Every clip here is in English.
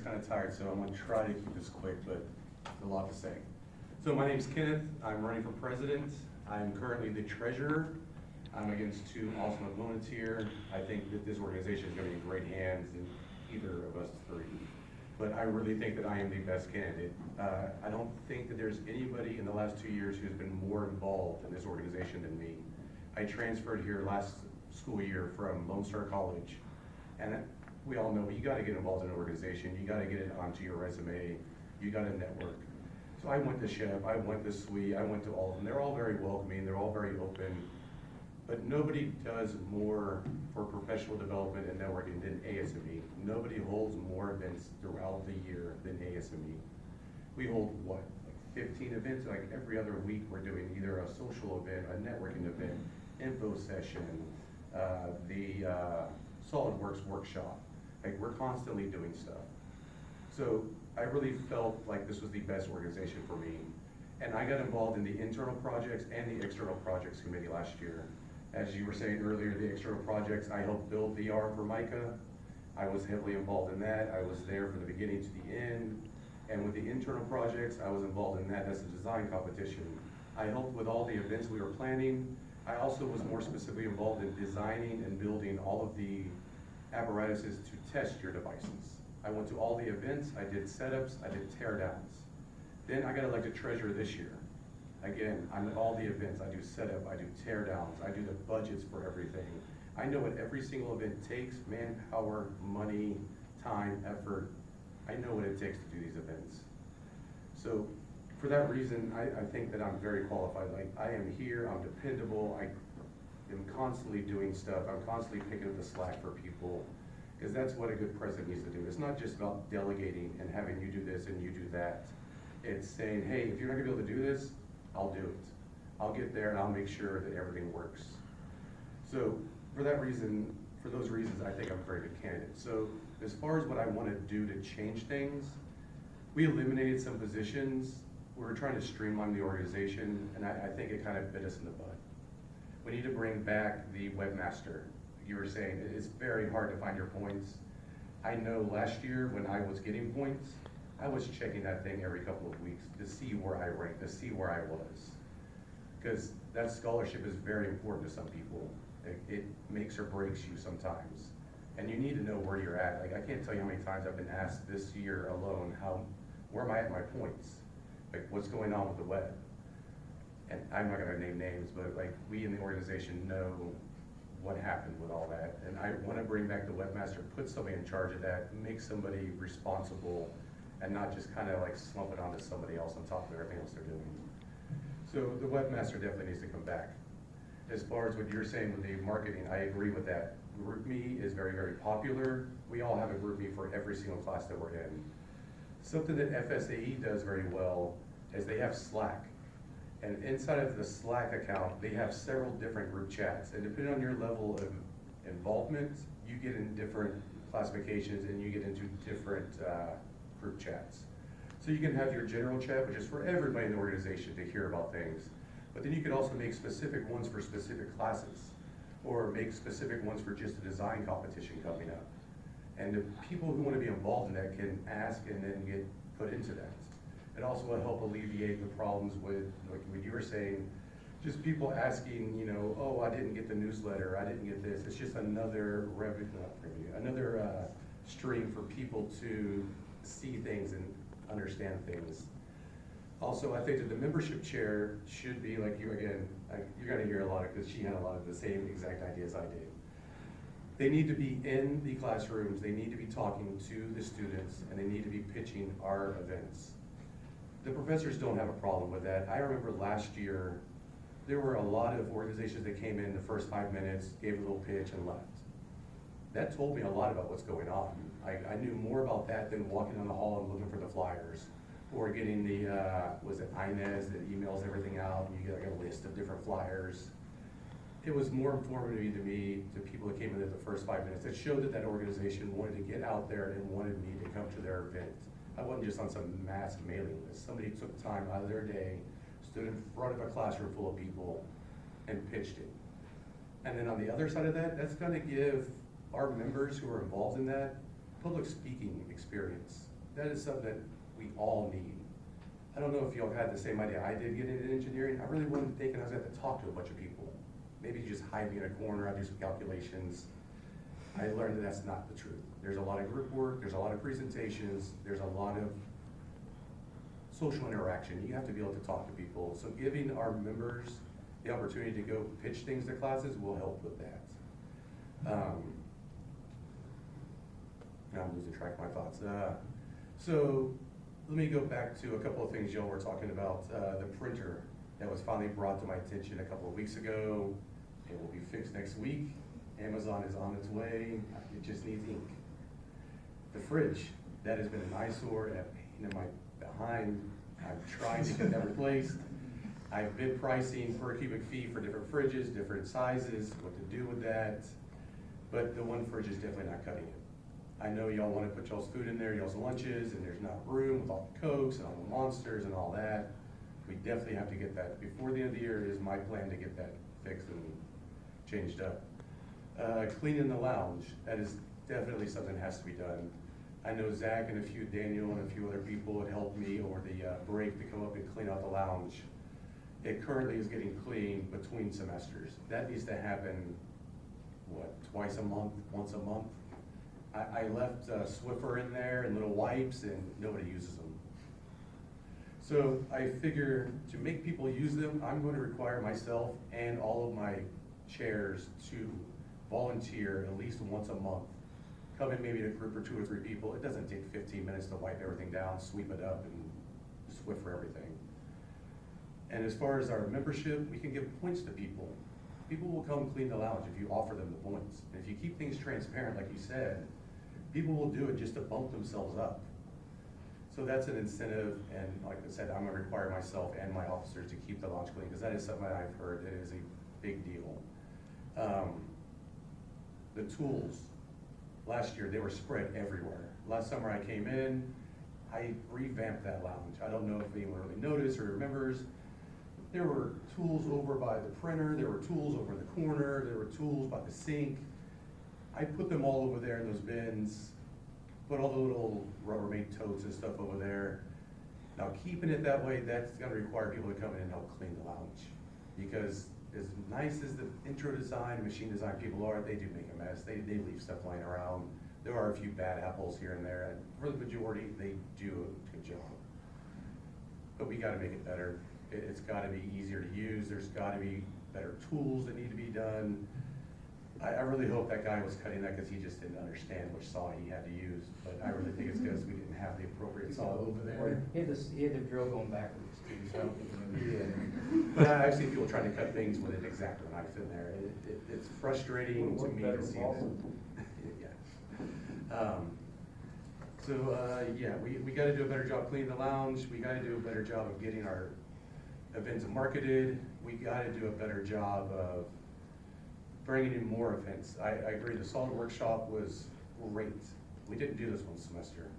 kind of tired, so I'm going to try to keep this quick, but a lot to say. So my name's Kenneth. I'm running for president. I'm currently the treasurer. I'm against two awesome opponents here. I think that this organization is going to be in great hands in either of us three. But I really think that I am the best candidate. I don't think that there's anybody in the last 2 years who's been more involved in this organization than me. I transferred here last school year from Lone Star College, and we all know you got to get involved in an organization. You got to get it onto your resume. You got to network. So I went to SHEP, I went to SWE, I went to all of them. They're all very welcoming. They're all very open. But nobody does more for professional development and networking than ASME. Nobody holds more events throughout the year than ASME. We hold, what, like 15 events? Like every other week we're doing either a social event, a networking event, info session, the SolidWorks workshop. Like we're constantly doing stuff. So I really felt like this was the best organization for me. And I got involved in the internal projects and the external projects committee last year. As you were saying earlier, the external projects, I helped build VR for Micah. I was heavily involved in that. I was there from the beginning to the end. And with the internal projects, I was involved in that as a design competition. I helped with all the events we were planning. I also was more specifically involved in designing and building all of the apparatuses to test your devices. I went to all the events, I did setups, I did teardowns. Then I got elected treasurer this year. Again, I'm at all the events. I do setup, I do teardowns, I do the budgets for everything. I know what every single event takes: manpower, money, time, effort. I know what it takes to do these events. So for that reason, I think that I'm very qualified. Like I am here, I'm dependable, I am constantly doing stuff, I'm constantly picking up the slack for people, because that's what a good president needs to do. It's not just about delegating and having you do this and you do that. It's saying, hey, if you're not gonna be able to do this, I'll do it. I'll get there and I'll make sure that everything works. So for that reason, for those reasons, I think I'm a very good candidate. So as far as what I want to do to change things, we eliminated some positions. We were trying to streamline the organization, and I think it kind of bit us in the butt. We need to bring back the webmaster. You were saying it's very hard to find your points. I know last year when I was getting points, I was checking that thing every couple of weeks to see where I ranked, to see where I was. Because that scholarship is very important to some people. It makes or breaks you sometimes. And you need to know where you're at. Like I can't tell you how many times I've been asked this year alone, where am I at my points? Like what's going on with the web? And I'm not gonna name names, but like we in the organization know what happened with all that. And I wanna bring back the webmaster, put somebody in charge of that, make somebody responsible, and not just kind of like slump it onto somebody else on top of everything else they're doing. So the webmaster definitely needs to come back. As far as what you're saying with the marketing, I agree with that. GroupMe is very, very popular. We all have a GroupMe for every single class that we're in. Something that FSAE does very well is they have Slack. And inside of the Slack account, they have several different group chats. And depending on your level of involvement, you get in different classifications and you get into different group chats. So you can have your general chat, which is for everybody in the organization to hear about things. But then you can also make specific ones for specific classes, or make specific ones for just a design competition coming up. And the people who want to be involved in that can ask and then get put into that. It also will help alleviate the problems with, like what you were saying, just people asking, you know, oh, I didn't get the newsletter, I didn't get this. It's just another another stream for people to see things and understand things. Also, I think that the membership chair should be like you again. You're going to hear a lot of, because she had a lot of the same exact ideas I did. They need to be in the classrooms. They need to be talking to the students, and they need to be pitching our events. The professors don't have a problem with that. I remember last year, there were a lot of organizations that came in the first 5 minutes, gave a little pitch, and left. That told me a lot about what's going on. I knew more about that than walking down the hall and looking for the flyers, or getting the, was it INES that emails everything out, and you get like a list of different flyers. It was more informative to me, to people that came in at the first 5 minutes, that showed that that organization wanted to get out there and wanted me to come to their event. I wasn't just on some mass mailing list. Somebody took time out of their day, stood in front of a classroom full of people, and pitched it. And then on the other side of that, that's gonna give our members who are involved in that public speaking experience. that is something that we all need. I don't know if y'all had the same idea I did getting into engineering. I really wasn't thinking I was gonna have to talk to a bunch of people. Maybe just hide me in a corner, I'd do some calculations. I learned that that's not the truth. There's a lot of group work, there's a lot of presentations, there's a lot of social interaction. You have to be able to talk to people. So giving our members the opportunity to go pitch things to classes will help with that. Now I'm losing track of my thoughts. So let me go back to a couple of things y'all were talking about. The printer that was finally brought to my attention a couple of weeks ago. It will be fixed next week. Amazon is on its way. It just needs ink. The fridge, that has been an eyesore and a pain in my behind. I'm trying to get that replaced. I've been pricing per cubic feet for different fridges, different sizes, what to do with that. But the one fridge is definitely not cutting it. I know y'all want to put y'all's food in there, y'all's lunches, and there's not room with all the Cokes and all the Monsters and all that. We definitely have to get that. Before the end of the year is my plan to get that fixed and changed up. Cleaning the lounge, that is definitely something that has to be done. I know Zach and Daniel and a few other people had helped me over the break to come up and clean out the lounge. It currently is getting cleaned between semesters. That needs to happen, what, twice a month, once a month? I left Swiffer in there and little wipes and nobody uses them. So I figure to make people use them, I'm going to require myself and all of my chairs to volunteer at least once a month. Come in maybe in a group of 2 or 3 people. It doesn't take 15 minutes to wipe everything down, sweep it up, and Swiffer everything. And as far as our membership, we can give points to people. People will come clean the lounge if you offer them the points. And if you keep things transparent, like you said, people will do it just to bump themselves up. So that's an incentive, and like I said, I'm gonna require myself and my officers to keep the lounge clean, because that is something that I've heard that is a big deal. The tools, last year they were spread everywhere. Last summer I came in, I revamped that lounge. I don't know if anyone really noticed or remembers. There were tools over by the printer, there were tools over in the corner, there were tools by the sink. I put them all over there in those bins, put all the little Rubbermaid totes and stuff over there. Now keeping it that way, that's gonna require people to come in and help clean the lounge. Because as nice as the intro design, machine design people are, they do make a mess. They leave stuff lying around. There are a few bad apples here and there, and for the majority, they do a good job. But we gotta make it better. It's gotta be easier to use. There's gotta be better tools that need to be done. I really hope that guy was cutting that because he just didn't understand which saw he had to use. But I really think it's because we didn't have the appropriate saw over there. He had the drill going backwards too, so I don't think he Yeah. But I've seen people trying to cut things with an X-Acto knife in there. It's frustrating to me to see that. Yeah. Yeah, we gotta do a better job cleaning the lounge. We gotta do a better job of getting our events marketed. We gotta do a better job of bringing in more events. I agree, the solid workshop was great. We didn't do this one semester.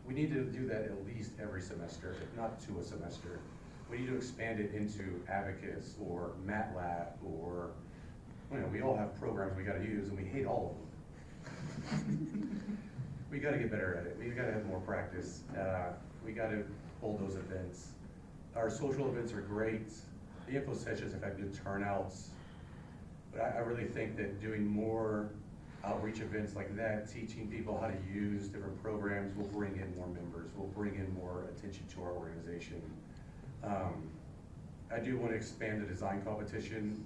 We need to do that at least every semester, if not 2 a semester. We need to expand it into Abacus or MATLAB or, we all have programs we gotta use and we hate all of them. We gotta get better at it. We gotta have more practice. We gotta hold those events. Our social events are great. The info sessions have had good turnouts. But I really think that doing more outreach events like that, teaching people how to use different programs will bring in more members, will bring in more attention to our organization. I do want to expand the design competition.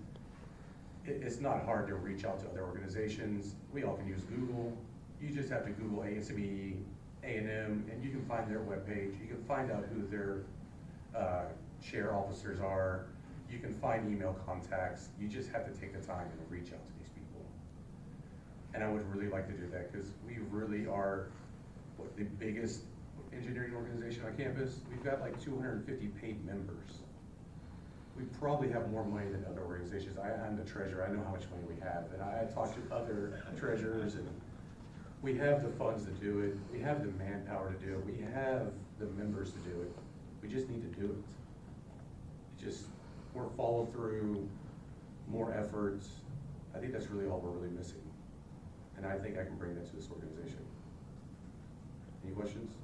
It's not hard to reach out to other organizations. We all can use Google. You just have to Google ASME, A&M, and you can find their webpage. You can find out who their chair officers are. You can find email contacts. You just have to take the time and reach out to these people. And I would really like to do that because we really are the biggest engineering organization on campus. We've got like 250 paid members. We probably have more money than other organizations. I'm the treasurer, I know how much money we have. And I talked to other treasurers and we have the funds to do it. We have the manpower to do it. We have the members to do it. We just need to do it. Just more follow through, more efforts. I think that's really all we're really missing. And I think I can bring that to this organization. Any questions?